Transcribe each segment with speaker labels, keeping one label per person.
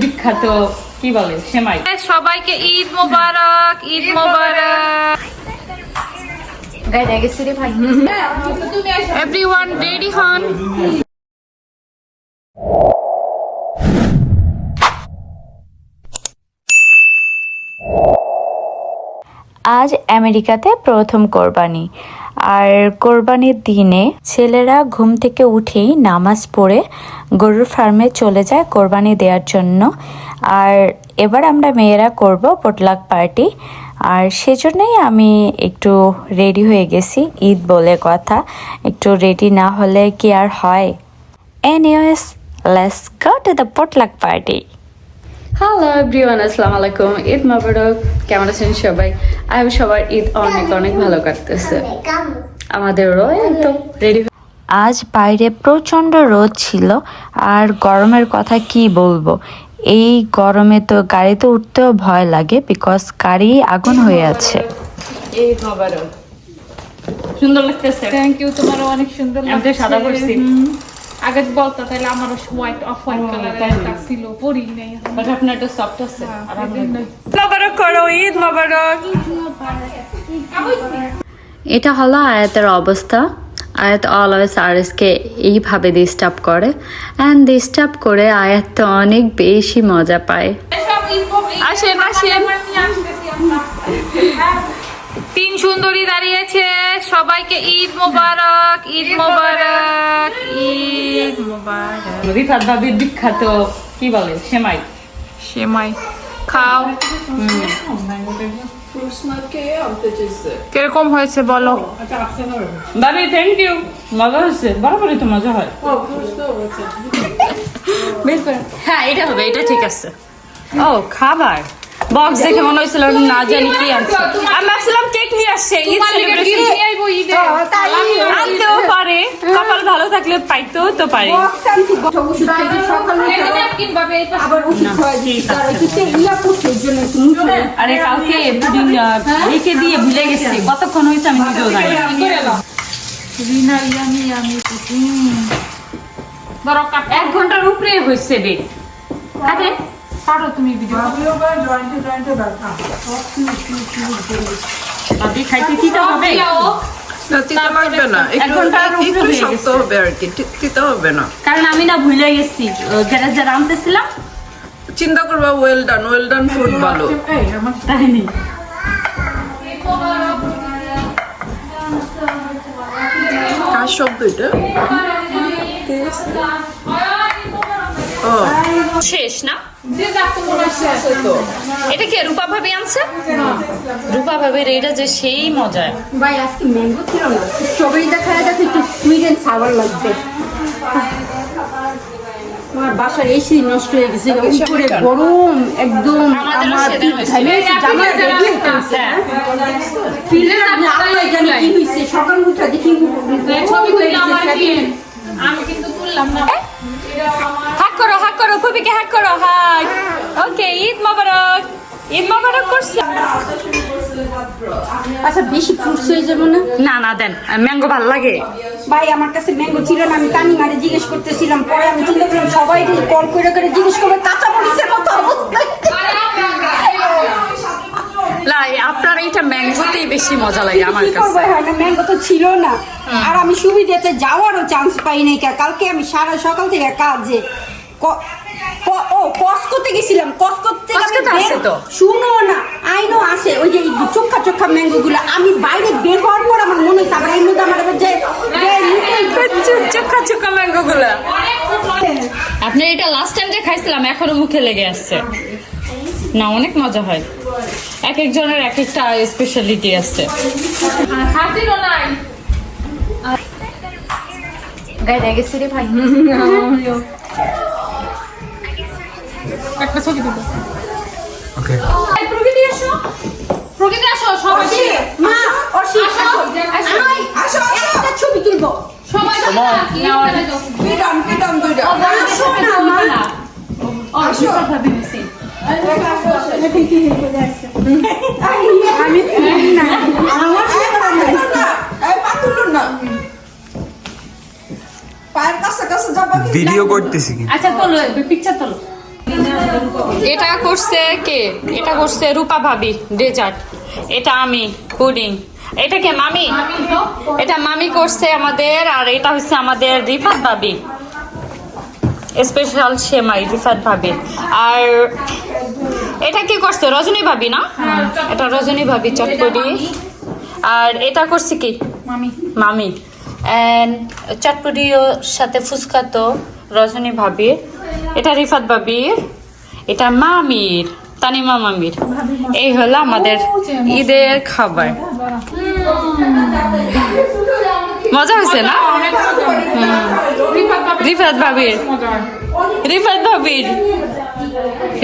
Speaker 1: বিখ্যাত কি বলে সেমাই।
Speaker 2: সবাইকে ঈদ মোবারক, ঈদ মোবারক। এভরিওয়ান রেডি হন।
Speaker 3: আজ আমেরিকাতে প্রথম কোরবানি, আর কোরবানির দিনে ছেলেরা ঘুম থেকে উঠেই নামাজ পড়ে গরুর ফার্মে চলে যায় কোরবানি দেওয়ার জন্য। আর এবার আমরা মেয়েরা করব পটলাক পার্টি, আর সেজন্যই আমি একটু রেডি হয়ে গেছি। ঈদ বলে কথা, একটু রেডি না হলে কি আর হয়। Anyways, let's go to the potluck party.
Speaker 1: Hello everyone, আসসালামু আলাইকুম। ঈদ মোবারক। কেমন আছেন সবাই? আমি সবার ঈদ অনেক অনেক ভালো কাটতেছে, আমাদেরও একদম রেডি।
Speaker 3: আজ বাইরে প্রচণ্ড রোদ ছিল, আর গরমের কথা কি বলবো। এই গরমে তো গাড়িতে উঠতেও ভয় লাগে, বিকজ গাড়ি আগুন হয়ে আছে।
Speaker 1: ঈদ মোবারক। সুন্দর লাগতেছে।
Speaker 2: থ্যাংক ইউ, তোমারও অনেক সুন্দর লাগছে।
Speaker 1: সাদা করছি।
Speaker 2: আগে বলতো তাহলে আমারও হোয়াইট অফ হোয়াইট কালার ছিল, পরি নাই।
Speaker 1: বাট আপনার একটা সফট আছে। আর মোবারক করো, ঈদ মোবারক।
Speaker 3: এটা হলো আয়াতের অবস্থা। আয়াত অলওয়েজ আরএসকে এইভাবে ডিস্টার্ব করে, অ্যান্ড ডিস্টার্ব করে আয়াত তো অনেক বেশি মজা পায়।
Speaker 2: আসেন আসেন, তিন সুন্দরী দাঁড়িয়েছে। সবাইকে ঈদ মোবারক, ঈদ মোবারক, ঈদ মোবারক।
Speaker 1: রিফাত ভাবির বিখ্যাত কি বলে সেমাই।
Speaker 2: সেমাই খাও। কিরকম হয়েছে বলো?
Speaker 1: ভাবি থ্যাংক ইউ। মজা হয়েছে, বরাবরই তো মজা হয়। হ্যাঁ, এটা হবে, এটা ঠিক আছে। ও খাবার বক্স দেখে মনে হয়েছিল না জানি কি আনছে। আমি ভাবছিলাম কেক নিয়ে আসছে। ঈদ সেলিব্রেশন আনতেও পারে, কপাল ভালো থাকলে পাইতেও তো পারে। আরে কালকে পুডিং রেখে দিয়ে ভুলে গেছি, কতক্ষণ হয়েছে আমি নিজেও জানি।
Speaker 2: ধরো
Speaker 1: 1 ঘন্টার উপরে হয়েছে বেক। কাটে
Speaker 2: পারো তুমি ভিডিও।
Speaker 1: আপনি খাইতে দিতে হবে। কারণ আমি না ভুলে গেছি, যারা যারা আনতেছিলাম।
Speaker 4: চিন্তা করবা ওয়েল ডান ফুড ভালো।
Speaker 1: তাই নি
Speaker 4: কার শব্দ এটা?
Speaker 1: শেষ না? এটা কি রূপা ভাবি আনছে? রূপা ভাবির এটা যে সেই মজা।
Speaker 5: ভাই আজকে ম্যাঙ্গো ছিল না, স্ট্রবেরি দেখা যাচ্ছে একটু সুইট এন্ড সাওয়ার লাগবে। আমার বাসার এসি নষ্ট হয়ে গেছে, উপরে গরম একদম। আমার জামা রেডি হচ্ছে, ফিলে আল্লাহ জানে কি হইছে। সকাল উঠা দেখি
Speaker 2: ছবি তুললাম আমি কিন্তু তুললাম না।
Speaker 1: হাক করো খুবিকে হাক করো। হাই, ওকে। ঈদ মোবারক, ঈদ মোবারক করছে।
Speaker 5: আচ্ছা বেশি ফ্রুটস হয়ে যাবে না?
Speaker 1: না না দেন, ম্যাঙ্গো ভালো লাগে।
Speaker 5: ভাই আমার কাছে ম্যাঙ্গো ছিল না, আমি কানি মারে জিজ্ঞেস করতেছিলাম। পরে আমি চিন্তা করলাম সবাই কল করে করে জিজ্ঞেস করবে, কাঁচা মরিচের মতো অবস্থা।
Speaker 1: না, আপনার এইটা ম্যাঙ্গোতেই বেশি মজা লাগে আমার কাছে।
Speaker 5: ম্যাঙ্গো তো ছিল না, আর আমি সুবিধাতে যাওয়ারও চান্স পাই নাই। কালকে আমি সারা সকাল থেকে কাজে কসকোতে গেছিলাম। কসকোতে শুনো না, আইনো আসে ওই যে চোখা চোখা ম্যাঙ্গো গুলা। আমি বাইরে বের হওয়ার পর আমার মনে হচ্ছে আবার এর মধ্যে আমার
Speaker 1: চোখা চোখা ম্যাঙ্গো গুলা। আপনার এটা লাস্ট টাইম যে খাইছিলাম এখনো মুখে লেগে আসছে। না, অনেক মজা হয়। এক একজনের এক একটা স্পেশালিটি আছে।
Speaker 2: হাসিরও নাই।
Speaker 5: গায়ে গেছে রে ভাই।
Speaker 2: একটা ছবি তুলো। ওকে, প্রকৃতি আসো, প্রকৃতি আসো। সবাই
Speaker 5: মা অর্ষি আসো, একটা ছবি তুলবো
Speaker 2: সবাই।
Speaker 5: পিডন দুইটা আসো না মা।
Speaker 2: আসো ভাবি দিছি।
Speaker 5: আমি না আমার না।
Speaker 4: পায়ের কাছে কাছে যাবা কি?
Speaker 6: ভিডিও করতেছি কি
Speaker 2: আচ্ছা তোলো পিকচার তোলো
Speaker 1: এটা করছে কে? এটা করছে রূপা ভাবি ডেজার্ট, এটা আমি পুডিং, এটা কে মামি? এটা মামি করছে আমাদের, আর এটা হচ্ছে আমাদের রিফাত ভাবি স্পেশাল সেমাই রিফাত ভাবি। আর এটা কি করছে? রজনী ভাবি না? এটা রজনী ভাবি চটপটি। আর এটা করছে কি? মামি। এন্ড চটপটির সাথে ফুচকা তো রজনী ভাবির, এটা রিফাত ভাবির, এটা মামির, তানিমা মামির। এই হলো আমাদের ঈদের খাবার। মজা হয়েছে না? রিফাত ভাবির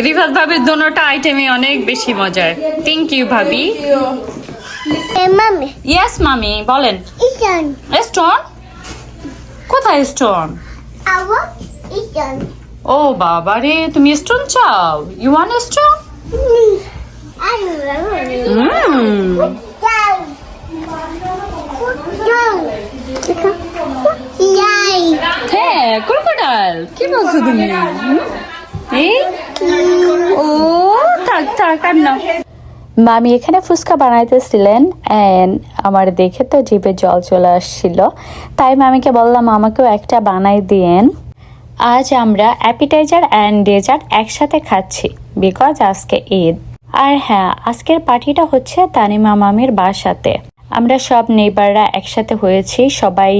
Speaker 1: রিফাত ভাবির দোনোটা আইটেমই অনেক বেশি মজার। থ্যাংক ইউ ভাবি।
Speaker 7: Mommy,
Speaker 1: ইয়েস মামি বলেন।
Speaker 7: Ethan,
Speaker 1: স্টোন কোথায়? স্টোন?
Speaker 7: I want Ethan.
Speaker 1: ও বাবা রে, তুমি স্টোন চাও? You want stone?
Speaker 7: I Yay!
Speaker 1: হ্যাঁ ক্রোকোডাইল। কি বলছো তুমি? এই ও থাক থাক আর না।
Speaker 3: মামি এখানে ফুচকা বানাইতেছিলেন এন্ড আমার দেখে তো জিভে জল চলে আসছিল, তাই মামিকে বললাম আমাকেও একটা বানাই দিয়েন। আজ আমরা অ্যাপিটাইজার অ্যান্ড ডেজার্ট একসাথে খাচ্ছি বিকজ আজকে ঈদ। আর হ্যাঁ, আজকের পার্টিটা হচ্ছে তানিমা মামির বাসাতে। আমরা সব নেইবাররা একসাথে হয়েছি, সবাই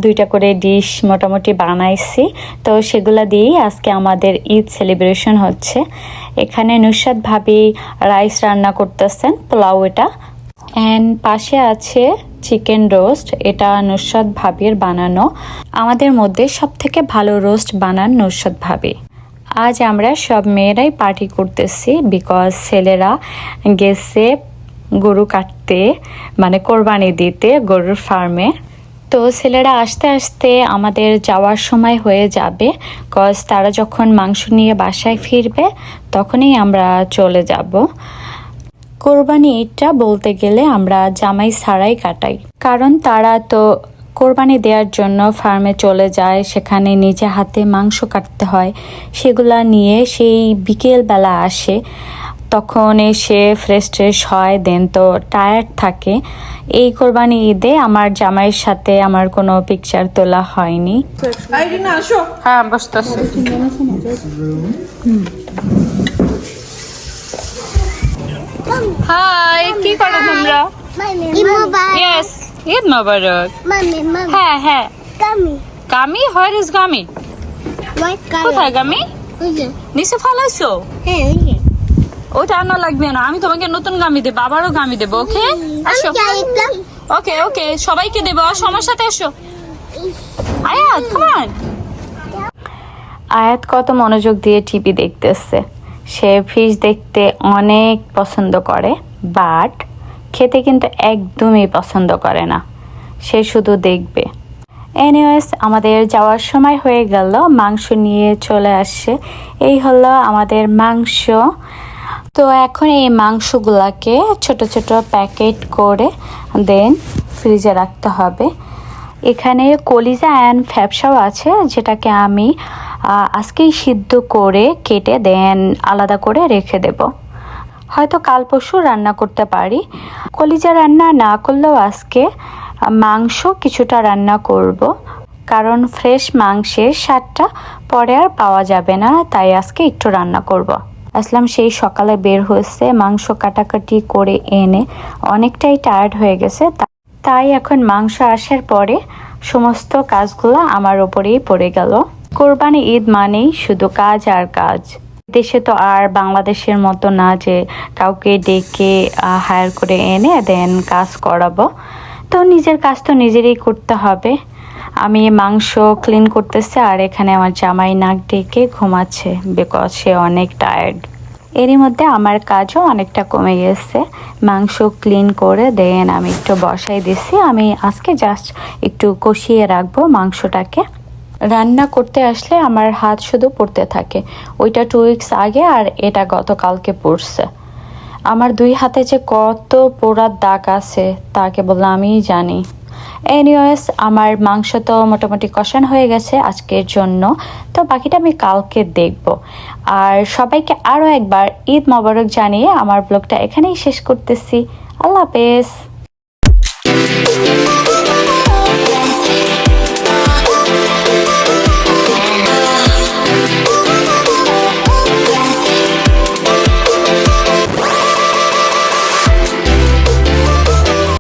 Speaker 3: দুইটা করে ডিশ মোটামুটি বানাইছি, তো সেগুলো দিয়েই আজকে আমাদের ঈদ সেলিব্রেশন হচ্ছে। এখানে নুসরাত ভাবি রাইস রান্না করতেছেন, পোলাও এটা, অ্যান্ড পাশে আছে চিকেন রোস্ট, এটা নুসরাত ভাবির বানানো। আমাদের মধ্যে সব থেকে ভালো রোস্ট বানান নুসরাত ভাবি। আজ আমরা সব মেয়েরাই পার্টি করতেছি বিকজ ছেলেরা গেছে গরু কাটতে, মানে কোরবানি দিতে গরুর ফার্মে। তো ছেলেরা আস্তে আস্তে আমাদের যাওয়ার সময় হয়ে যাবে, কজ তারা যখন মাংস নিয়ে বাসায় ফিরবে তখনই আমরা চলে যাব। কোরবানি ঈদটা বলতে গেলে আমরা জামাই ছাড়াই কাটাই, কারণ তারা তো কোরবানি দেওয়ার জন্য ফার্মে চলে যায়, সেখানে নিজে হাতে মাংস কাটতে হয়, সেগুলা নিয়ে সেই বিকেলবেলা আসে, তখন এসে ফ্রেশ ট্রেশ হয়, দেন তো টায়ার্ড থাকে। এই কোরবানি ঈদে আমার জামাইয়ের সাথে আমার কোনো পিকচার তোলা হয়নি।
Speaker 4: আইরিনা আসো।
Speaker 1: হ্যাঁ বসতেছি। হাই, কি করো তোমরা? ইয়েস, ঈদ মোবারক।
Speaker 7: Mommy,
Speaker 1: হ্যাঁ হ্যাঁ।
Speaker 7: Gummy.
Speaker 1: Gummy, where is gummy?
Speaker 7: What
Speaker 1: কোথায় গামি?
Speaker 7: color?
Speaker 1: নিচে ফালাইছো?
Speaker 7: Hey,
Speaker 1: ওটা আনা লাগবে না, আমি তোমাকে নতুন গামি দেবো, আবারও গামি দেবো। ওকে আসো। ওকে ওকে, সবাইকে দেবো, আসো আমার সাথে আসো। আয়াত কামান।
Speaker 3: আয়াত কত মনোযোগ দিয়ে টিভি দেখতেছে। সে ফিশ দেখতে অনেক পছন্দ করে, বাট খেতে কিন্তু একদমই পছন্দ করে না, সে শুধু দেখবে। এনিওয়েজ, আমাদের যাওয়ার সময় হয়ে গেল, মাংস নিয়ে চলে আসছে। এই হলো আমাদের মাংস। তো এখন এই মাংসগুলাকে ছোট ছোট প্যাকেট করে দেন ফ্রিজে রাখতে হবে। এখানে কলিজা অ্যান্ড ফ্যাপসাও আছে, যেটাকে আমি আজকেই সিদ্ধ করে কেটে দেন আলাদা করে রেখে দেব। হয়তো কাল পরশু রান্না করতে পারি। কলিজা রান্না না করলেও আজকে মাংস কিছুটা রান্না করব, কারণ ফ্রেশ মাংসের স্বাদটা পরে আর পাওয়া যাবে না, তাই আজকে একটু রান্না করব। আসলাম সেই সকালে বের হয়েছে, মাংস কাটাকাটি করে এনে অনেকটাই টায়ার্ড হয়ে গেছে, তাই এখন মাংস আসার পরে সমস্ত কাজগুলো আমার ওপরেই পড়ে গেল। কোরবানি ঈদ মানেই শুধু কাজ আর কাজ। দেশে তো আর বাংলাদেশের মতো না যে কাউকে ডেকে হায়ার করে এনে দেন কাজ করাবো, তো নিজের কাজ তো নিজেরই করতে হবে। আমি মাংস ক্লিন করতেছি আর এখানে আমার জামাই নাক ডেকে ঘুমাচ্ছে বিকজ সে অনেক টায়ার্ড। এরই মধ্যে আমার কাজও অনেকটা কমে গেছে। মাংস ক্লিন করে দেন আমি একটু বসাই দিছি। আমি আজকে জাস্ট একটু কষিয়ে রাখবো মাংসটাকে। রান্না করতে আসলে আমার হাত শুধু পড়তে থাকে, ওইটা 2 উইকস আগে আর এটা গতকালকে পড়ছে। আমার 2 হাতে যে কত পোড়ার দাগ আছে তা কেবল আমিই জানি। এনিওয়েজ আমার মাংস তো মোটামুটি কষানো হয়ে গেছে আজকের জন্য, তো বাকিটা আমি কালকে দেখব। আর সবাইকে আরও একবার ঈদ মোবারক জানিয়ে আমার ব্লগটা এখানেই শেষ করতেছি। আল্লাহ হাফেজ।